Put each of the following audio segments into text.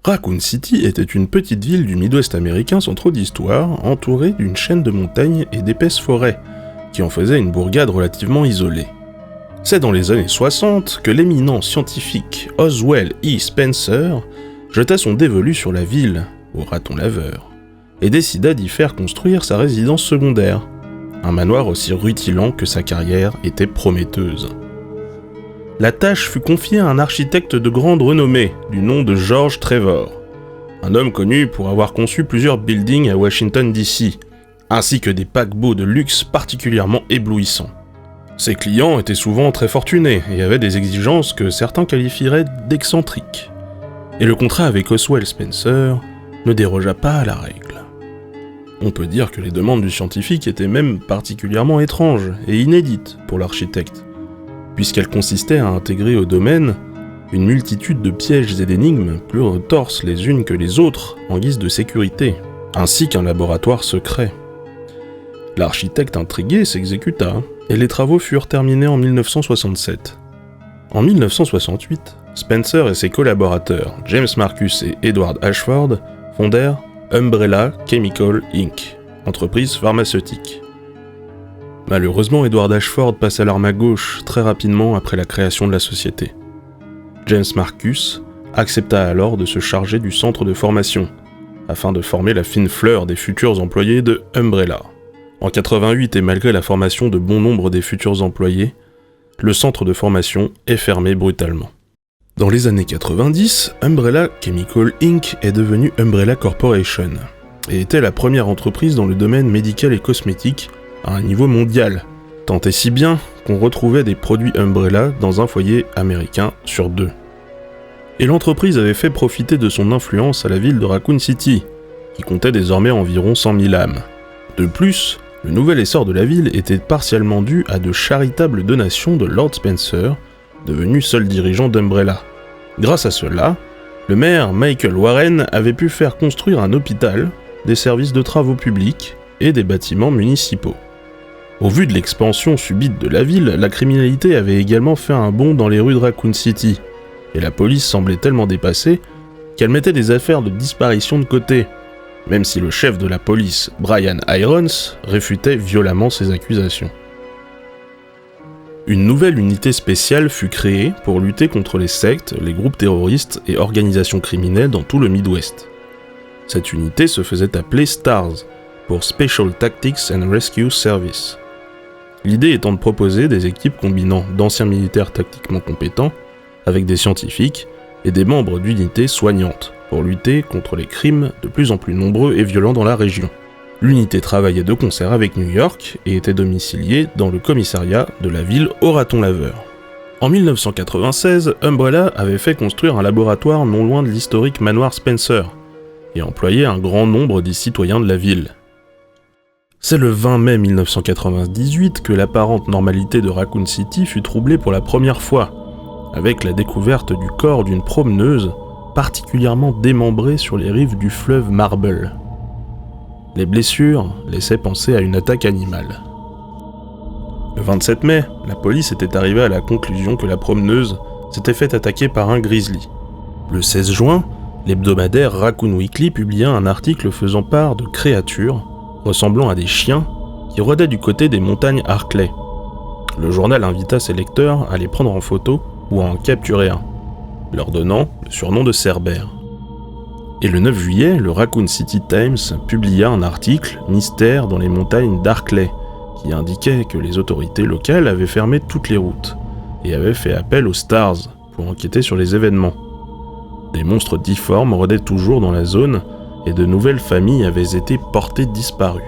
Raccoon City était une petite ville du Midwest américain sans trop d'histoire, entourée d'une chaîne de montagnes et d'épaisses forêts, qui en faisait une bourgade relativement isolée. C'est dans les années 60 que l'éminent scientifique Oswell E. Spencer jeta son dévolu sur la ville, au raton laveur, et décida d'y faire construire sa résidence secondaire, un manoir aussi rutilant que sa carrière était prometteuse. La tâche fut confiée à un architecte de grande renommée, du nom de George Trevor, un homme connu pour avoir conçu plusieurs buildings à Washington DC, ainsi que des paquebots de luxe particulièrement éblouissants. Ses clients étaient souvent très fortunés et avaient des exigences que certains qualifieraient d'excentriques. Et le contrat avec Oswell Spencer ne dérogea pas à la règle. On peut dire que les demandes du scientifique étaient même particulièrement étranges et inédites pour l'architecte, puisqu'elles consistaient à intégrer au domaine une multitude de pièges et d'énigmes plus retorses les unes que les autres en guise de sécurité, ainsi qu'un laboratoire secret. L'architecte intrigué s'exécuta, et les travaux furent terminés en 1967. En 1968, Spencer et ses collaborateurs, James Marcus et Edward Ashford, fondèrent Umbrella Chemical Inc., entreprise pharmaceutique. Malheureusement, Edward Ashford passa l'arme à gauche très rapidement après la création de la société. James Marcus accepta alors de se charger du centre de formation, afin de former la fine fleur des futurs employés de Umbrella. En 88, et malgré la formation de bon nombre des futurs employés, le centre de formation est fermé brutalement. Dans les années 90, Umbrella Chemical Inc. est devenue Umbrella Corporation, et était la première entreprise dans le domaine médical et cosmétique à un niveau mondial, tant et si bien qu'on retrouvait des produits Umbrella dans un foyer américain sur 2. Et l'entreprise avait fait profiter de son influence à la ville de Raccoon City, qui comptait désormais environ 100 000 âmes. De plus, le nouvel essor de la ville était partiellement dû à de charitables donations de Lord Spencer, devenu seul dirigeant d'Umbrella. Grâce à cela, le maire Michael Warren avait pu faire construire un hôpital, des services de travaux publics et des bâtiments municipaux. Au vu de l'expansion subite de la ville, la criminalité avait également fait un bond dans les rues de Raccoon City, et la police semblait tellement dépassée qu'elle mettait des affaires de disparition de côté, même si le chef de la police, Brian Irons, réfutait violemment ces accusations. Une nouvelle unité spéciale fut créée pour lutter contre les sectes, les groupes terroristes et organisations criminelles dans tout le Midwest. Cette unité se faisait appeler STARS, pour Special Tactics and Rescue Service. L'idée étant de proposer des équipes combinant d'anciens militaires tactiquement compétents avec des scientifiques et des membres d'unités soignantes pour lutter contre les crimes de plus en plus nombreux et violents dans la région. L'unité travaillait de concert avec New York et était domiciliée dans le commissariat de la ville au raton laveur. En 1996, Umbrella avait fait construire un laboratoire non loin de l'historique manoir Spencer et employé un grand nombre des citoyens de la ville. C'est le 20 mai 1998 que l'apparente normalité de Raccoon City fut troublée pour la première fois, avec la découverte du corps d'une promeneuse particulièrement démembrée sur les rives du fleuve Marble. Les blessures laissaient penser à une attaque animale. Le 27 mai, la police était arrivée à la conclusion que la promeneuse s'était fait attaquer par un grizzly. Le 16 juin, l'hebdomadaire Raccoon Weekly publia un article faisant part de créatures ressemblant à des chiens qui rôdaient du côté des montagnes Harkley. Le journal invita ses lecteurs à les prendre en photo ou à en capturer un, leur donnant le surnom de Cerbère. Et le 9 juillet, le Raccoon City Times publia un article « Mystère dans les montagnes d'Harkley » qui indiquait que les autorités locales avaient fermé toutes les routes et avaient fait appel aux STARS pour enquêter sur les événements. Des monstres difformes rôdaient toujours dans la zone et de nouvelles familles avaient été portées disparues.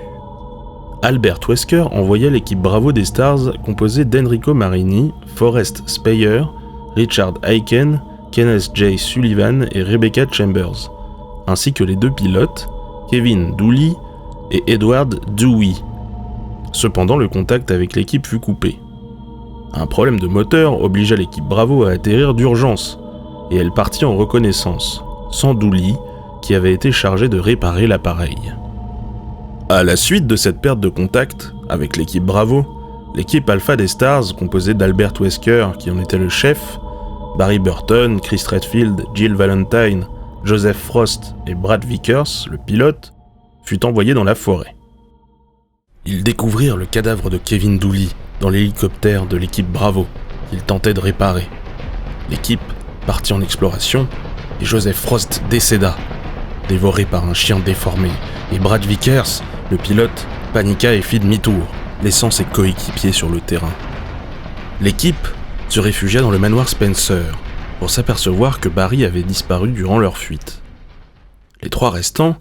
Albert Wesker envoya l'équipe Bravo des STARS composée d'Enrico Marini, Forrest Speyer, Richard Aiken, Kenneth J. Sullivan et Rebecca Chambers, ainsi que les 2 pilotes, Kevin Dooley et Edward Dewey. Cependant, le contact avec l'équipe fut coupé. Un problème de moteur obligea l'équipe Bravo à atterrir d'urgence, et elle partit en reconnaissance, sans Dooley, qui avait été chargé de réparer l'appareil. À la suite de cette perte de contact avec l'équipe Bravo, l'équipe Alpha des Stars, composée d'Albert Wesker, qui en était le chef, Barry Burton, Chris Redfield, Jill Valentine, Joseph Frost et Brad Vickers, le pilote, fut envoyé dans la forêt. Ils découvrirent le cadavre de Kevin Dooley dans l'hélicoptère de l'équipe Bravo qu'ils tentaient de réparer. L'équipe partit en exploration et Joseph Frost décéda, dévoré par un chien déformé, et Brad Vickers, le pilote, paniqua et fit demi-tour, laissant ses coéquipiers sur le terrain. L'équipe se réfugia dans le manoir Spencer pour s'apercevoir que Barry avait disparu durant leur fuite. Les trois restants,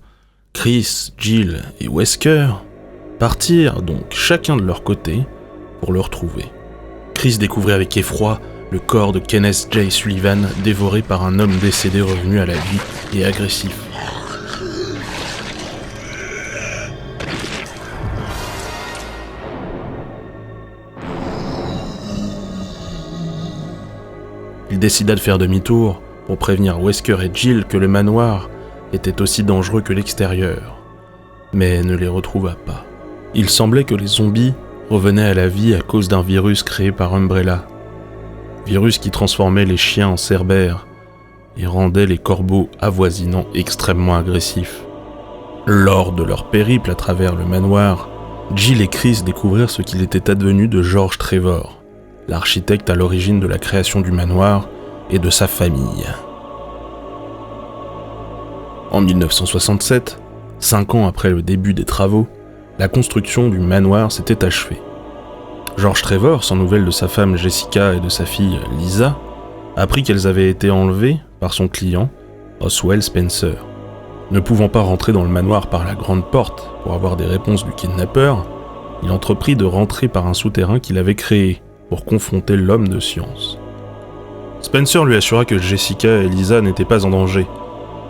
Chris, Jill et Wesker, partirent donc chacun de leur côté pour le retrouver. Chris découvrit avec effroi le corps de Kenneth J. Sullivan dévoré par un homme décédé revenu à la vie et agressif. Il décida de faire demi-tour pour prévenir Wesker et Jill que le manoir était aussi dangereux que l'extérieur, mais ne les retrouva pas. Il semblait que les zombies revenaient à la vie à cause d'un virus créé par Umbrella. Virus qui transformait les chiens en cerbères et rendait les corbeaux avoisinants extrêmement agressifs. Lors de leur périple à travers le manoir, Jill et Chris découvrirent ce qu'il était advenu de George Trevor, l'architecte à l'origine de la création du manoir et de sa famille. En 1967, 5 ans après le début des travaux, la construction du manoir s'était achevée. George Trevor, sans nouvelles de sa femme Jessica et de sa fille Lisa, apprit qu'elles avaient été enlevées par son client, Oswald Spencer. Ne pouvant pas rentrer dans le manoir par la grande porte pour avoir des réponses du kidnappeur, il entreprit de rentrer par un souterrain qu'il avait créé pour confronter l'homme de science. Spencer lui assura que Jessica et Lisa n'étaient pas en danger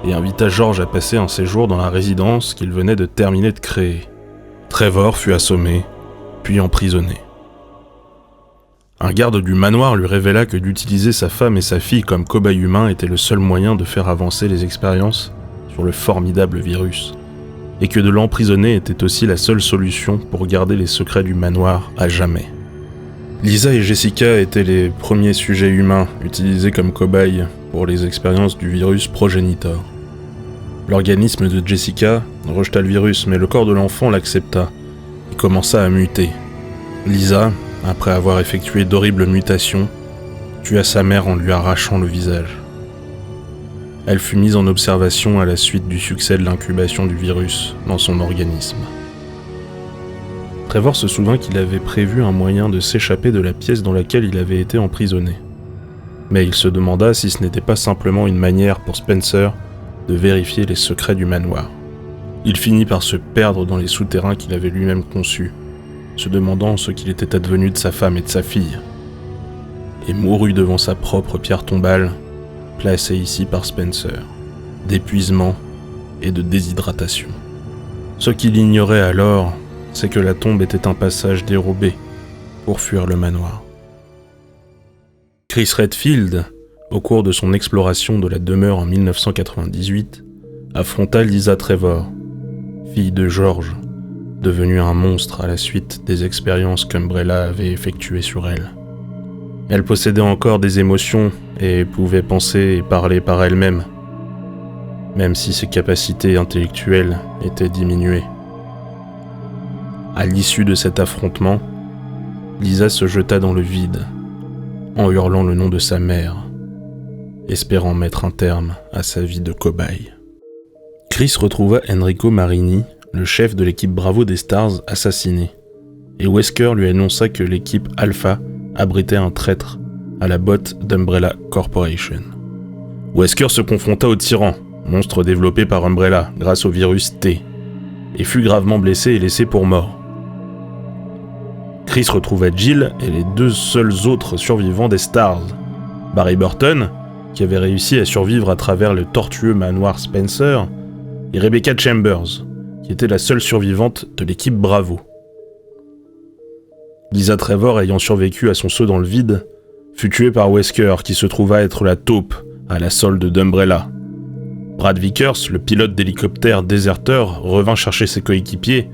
et invita George à passer un séjour dans la résidence qu'il venait de terminer de créer. Trevor fut assommé, puis emprisonné. Un garde du manoir lui révéla que d'utiliser sa femme et sa fille comme cobayes humains était le seul moyen de faire avancer les expériences sur le formidable virus, et que de l'emprisonner était aussi la seule solution pour garder les secrets du manoir à jamais. Lisa et Jessica étaient les premiers sujets humains utilisés comme cobayes pour les expériences du virus Progenitor. L'organisme de Jessica rejeta le virus, mais le corps de l'enfant l'accepta et commença à muter. Lisa, après avoir effectué d'horribles mutations, tua sa mère en lui arrachant le visage. Elle fut mise en observation à la suite du succès de l'incubation du virus dans son organisme. Trevor se souvint qu'il avait prévu un moyen de s'échapper de la pièce dans laquelle il avait été emprisonné. Mais il se demanda si ce n'était pas simplement une manière pour Spencer de vérifier les secrets du manoir. Il finit par se perdre dans les souterrains qu'il avait lui-même conçus, se demandant ce qu'il était advenu de sa femme et de sa fille, et mourut devant sa propre pierre tombale, placée ici par Spencer, d'épuisement et de déshydratation. Ce qu'il ignorait alors, c'est que la tombe était un passage dérobé pour fuir le manoir. Chris Redfield, au cours de son exploration de la demeure en 1998, affronta Lisa Trevor, fille de George, devenue un monstre à la suite des expériences qu'Umbrella avait effectuées sur elle. Elle possédait encore des émotions et pouvait penser et parler par elle-même, même si ses capacités intellectuelles étaient diminuées. À l'issue de cet affrontement, Lisa se jeta dans le vide, en hurlant le nom de sa mère, espérant mettre un terme à sa vie de cobaye. Chris retrouva Enrico Marini, le chef de l'équipe Bravo des Stars, assassiné, et Wesker lui annonça que l'équipe Alpha abritait un traître à la botte d'Umbrella Corporation. Wesker se confronta au tyran, monstre développé par Umbrella grâce au virus T, et fut gravement blessé et laissé pour mort. Chris retrouva Jill et les 2 seuls autres survivants des Stars, Barry Burton, qui avait réussi à survivre à travers le tortueux manoir Spencer, et Rebecca Chambers, qui était la seule survivante de l'équipe Bravo. Lisa Trevor, ayant survécu à son saut dans le vide, fut tuée par Wesker, qui se trouva être la taupe à la solde d'Umbrella. Brad Vickers, le pilote d'hélicoptère déserteur, revint chercher ses coéquipiers,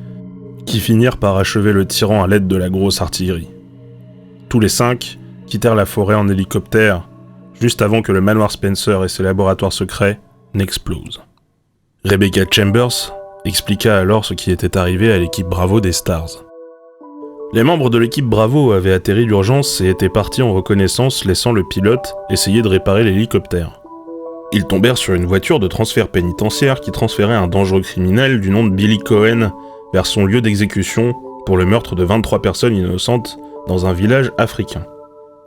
qui finirent par achever le tyran à l'aide de la grosse artillerie. Tous les 5 quittèrent la forêt en hélicoptère, juste avant que le manoir Spencer et ses laboratoires secrets n'explose. Rebecca Chambers expliqua alors ce qui était arrivé à l'équipe Bravo des Stars. Les membres de l'équipe Bravo avaient atterri d'urgence et étaient partis en reconnaissance, laissant le pilote essayer de réparer l'hélicoptère. Ils tombèrent sur une voiture de transfert pénitentiaire qui transférait un dangereux criminel du nom de Billy Cohen vers son lieu d'exécution pour le meurtre de 23 personnes innocentes dans un village africain.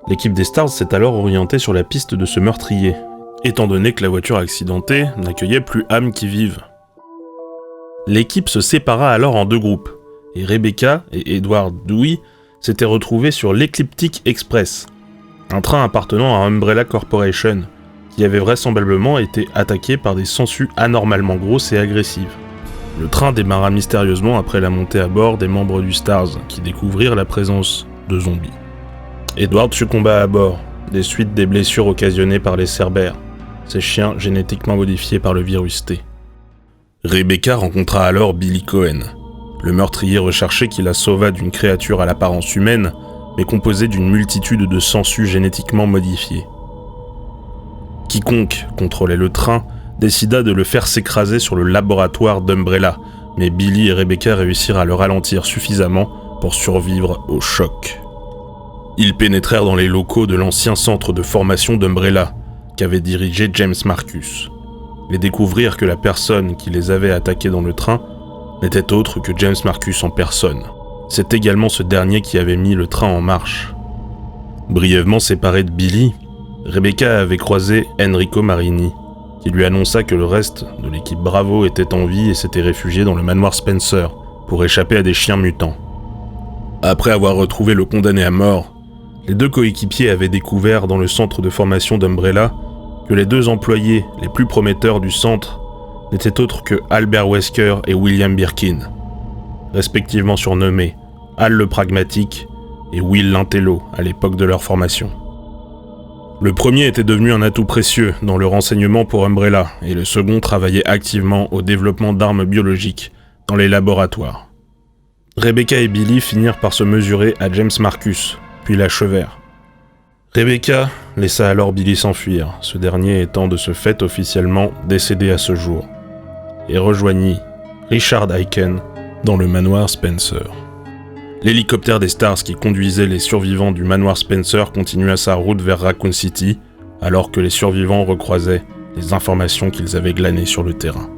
L'équipe des Stars s'est alors orientée sur la piste de ce meurtrier, étant donné que la voiture accidentée n'accueillait plus âme qui vive. L'équipe se sépara alors en deux groupes, et Rebecca et Edward Dewey s'étaient retrouvés sur l'Ecliptic Express, un train appartenant à Umbrella Corporation, qui avait vraisemblablement été attaqué par des sangsues anormalement grosses et agressives. Le train démarra mystérieusement après la montée à bord des membres du Stars, qui découvrirent la présence de zombies. Edward succomba à bord, des suites des blessures occasionnées par les Cerbères, ces chiens génétiquement modifiés par le virus T. Rebecca rencontra alors Billy Cohen, le meurtrier recherché qui la sauva d'une créature à l'apparence humaine, mais composée d'une multitude de sangsues génétiquement modifiées. Quiconque contrôlait le train décida de le faire s'écraser sur le laboratoire d'Umbrella, mais Billy et Rebecca réussirent à le ralentir suffisamment pour survivre au choc. Ils pénétrèrent dans les locaux de l'ancien centre de formation d'Umbrella, qu'avait dirigé James Marcus, et découvrirent que la personne qui les avait attaqués dans le train n'était autre que James Marcus en personne. C'est également ce dernier qui avait mis le train en marche. Brièvement séparée de Billy, Rebecca avait croisé Enrico Marini, qui lui annonça que le reste de l'équipe Bravo était en vie et s'était réfugié dans le manoir Spencer pour échapper à des chiens mutants. Après avoir retrouvé le condamné à mort, les deux coéquipiers avaient découvert dans le centre de formation d'Umbrella que les deux employés les plus prometteurs du centre n'étaient autres que Albert Wesker et William Birkin, respectivement surnommés Al le Pragmatique et Will l'Intello à l'époque de leur formation. Le premier était devenu un atout précieux dans le renseignement pour Umbrella, et le second travaillait activement au développement d'armes biologiques dans les laboratoires. Rebecca et Billy finirent par se mesurer à James Marcus, puis l'achevèrent. Rebecca laissa alors Billy s'enfuir, ce dernier étant de ce fait officiellement décédé à ce jour, et rejoignit Richard Aiken dans le manoir Spencer. L'hélicoptère des Stars qui conduisait les survivants du manoir Spencer continua sa route vers Raccoon City, alors que les survivants recroisaient les informations qu'ils avaient glanées sur le terrain.